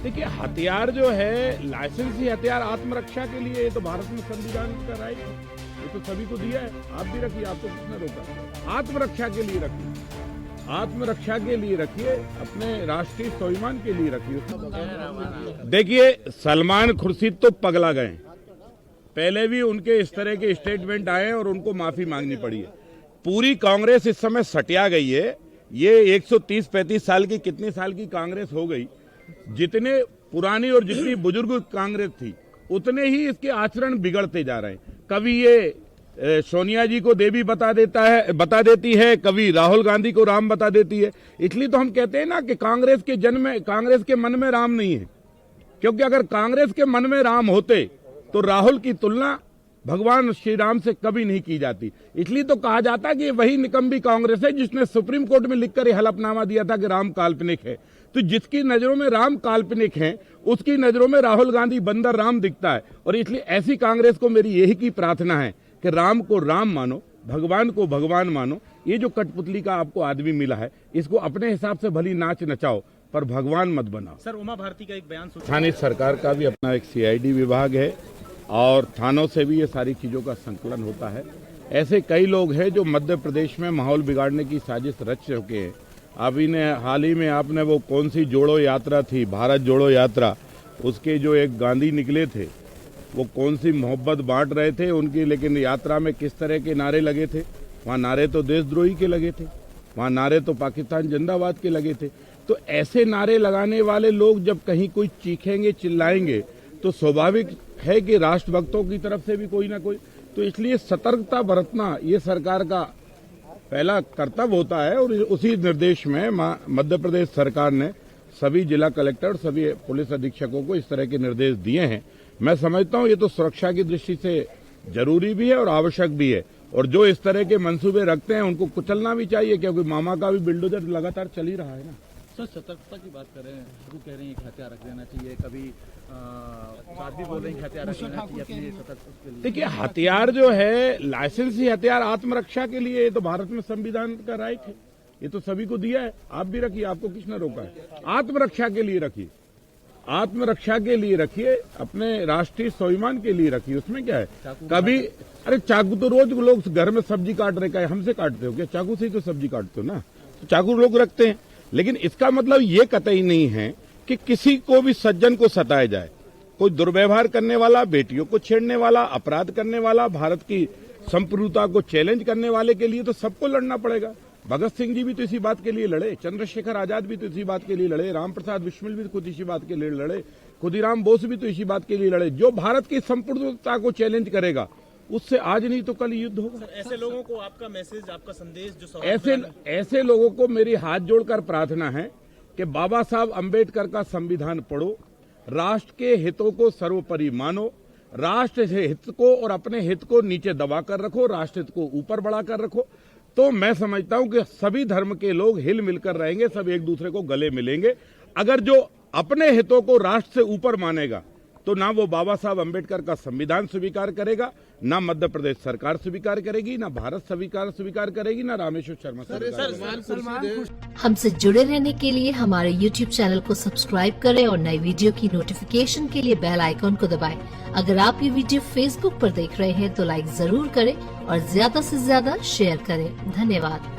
देखिए, हथियार जो है, लाइसेंसी हथियार आत्मरक्षा के लिए, ये तो भारत में संविधान का राइट है, ये तो सभी को दिया है। आप भी रखिए, आपको किसने रोका? आत्मरक्षा के लिए रखिए, आत्मरक्षा के लिए रखिए, अपने राष्ट्रीय स्वाभिमान के लिए रखिए। देखिए, सलमान खुर्शीद तो पगला गए, पहले भी उनके इस तरह के स्टेटमेंट आए और उनको माफी मांगनी पड़ी है। पूरी कांग्रेस इस समय सटिया गई है। ये 130-35 साल की, कितने साल की कांग्रेस हो गई, जितने पुरानी और जितनी बुजुर्ग कांग्रेस थी उतने ही इसके आचरण बिगड़ते जा रहे हैं। कभी ये सोनिया जी को देवी बता देती है, कभी राहुल गांधी को राम बता देती है। इसलिए तो हम कहते हैं ना कि कांग्रेस के मन में राम नहीं है, क्योंकि अगर कांग्रेस के मन में राम होते तो राहुल की तुलना भगवान श्री राम से कभी नहीं की जाती। इसलिए तो कहा जाता कि वही निकम्बी कांग्रेस है जिसने सुप्रीम कोर्ट में लिखकर यह हलफनामा दिया था कि राम काल्पनिक है। तो जिसकी नजरों में राम काल्पनिक है, उसकी नजरों में राहुल गांधी बंदर राम दिखता है। और इसलिए ऐसी कांग्रेस को मेरी यही की प्रार्थना है कि राम को राम मानो, भगवान को भगवान मानो। ये जो कठपुतली का आपको आदमी मिला है, इसको अपने हिसाब से भली नाच नचाओ, पर भगवान मत बनाओ। सर, उमा भारती का एक बयान, स्थानीय सरकार का भी अपना एक CID विभाग है और थानों से भी ये सारी चीजों का संकलन होता है। ऐसे कई लोग हैं जो मध्य प्रदेश में माहौल बिगाड़ने की साजिश रच चुके हैं। अभी ने हाल ही में आपने वो कौन सी जोड़ो यात्रा थी, भारत जोड़ो यात्रा, उसके जो एक गांधी निकले थे, वो कौन सी मोहब्बत बांट रहे थे उनकी, लेकिन यात्रा में किस तरह के नारे लगे थे। वहाँ नारे तो देशद्रोही के लगे थे, वहाँ नारे तो पाकिस्तान जिंदाबाद के लगे थे। तो ऐसे नारे लगाने वाले लोग जब कहीं कोई चीखेंगे, चिल्लाएंगे, तो स्वाभाविक है कि राष्ट्रभक्तों की तरफ से भी कोई ना कोई, तो इसलिए सतर्कता बरतना ये सरकार का पहला कर्तव्य होता है। और उसी निर्देश में मध्य प्रदेश सरकार ने सभी जिला कलेक्टर, सभी पुलिस अधीक्षकों को इस तरह के निर्देश दिए हैं। मैं समझता हूं ये तो सुरक्षा की दृष्टि से जरूरी भी है और आवश्यक भी है। और जो इस तरह के मंसूबे रखते हैं उनको कुचलना भी चाहिए, क्योंकि मामा का भी बिल्डोजर लगातार चल ही रहा है ना। सर, सतर्कता की बात कर रहे हैं, वो कह रहे हैं कि हथियार रख देना चाहिए, कभी साथ भी बोल रहे हैं हथियार रख देना चाहिए अपनी सतर्कता के लिए। देखिए, हथियार जो है, लाइसेंसी हथियार आत्मरक्षा के लिए, ये तो भारत में संविधान का राइट है, ये तो सभी को दिया है। आप भी रखिए, आपको किसने रोका है? आत्मरक्षा के लिए रखिए, आत्मरक्षा के लिए रखिए, अपने राष्ट्रीय स्वाभिमान के लिए रखिए। उसमें क्या है? कभी अरे चाकू तो रोज लोग घर में सब्जी काट रहे का, हमसे काटते हो क्या? चाकू से ही तो सब्जी काटते हो ना, तो चाकू लोग रखते हैं। लेकिन इसका मतलब ये कतई नहीं है कि किसी को भी सज्जन को सताया जाए। कोई दुर्व्यवहार करने वाला, बेटियों को छेड़ने वाला, अपराध करने वाला, भारत की संप्रभुता को चैलेंज करने वाले के लिए तो सबको लड़ना पड़ेगा। भगत सिंह जी भी तो इसी बात के लिए लड़े, चंद्रशेखर आजाद भी तो इसी बात के लिए लड़े, राम प्रसाद बिस्मिल भी खुद इसी बात के लिए लड़े, खुदीराम बोस भी तो इसी बात के लिए लड़े। जो भारत की संप्रभुता को चैलेंज करेगा उससे आज नहीं तो कल युद्ध होगा। ऐसे लोगों को आपका मैसेज, आपका संदेश जो ऐसे लोगों को मेरी हाथ जोड़कर प्रार्थना है कि बाबा साहब अंबेडकर का संविधान पढ़ो, राष्ट्र के हितों को सर्वोपरि मानो, राष्ट्र हित को और अपने हित को नीचे दबा कर रखो, राष्ट्र हित को ऊपर बढ़ाकर रखो। तो मैं समझता हूं कि सभी धर्म के लोग हिल मिलकर रहेंगे, सब एक दूसरे को गले मिलेंगे। अगर जो अपने हितों को राष्ट्र से ऊपर मानेगा तो ना वो बाबा साहब अंबेडकर का संविधान स्वीकार करेगा, ना मध्य प्रदेश सरकार स्वीकार करेगी, ना भारत स्वीकार करेगी, ना रामेश्वर शर्मा स्वीकार। हमसे जुड़े रहने के लिए हमारे YouTube चैनल को सब्सक्राइब करें और नई वीडियो की नोटिफिकेशन के लिए बेल आइकॉन को दबाएं। अगर आप ये वीडियो Facebook पर देख रहे हैं तो लाइक जरूर करें और ज्यादा से ज्यादा शेयर करें। धन्यवाद।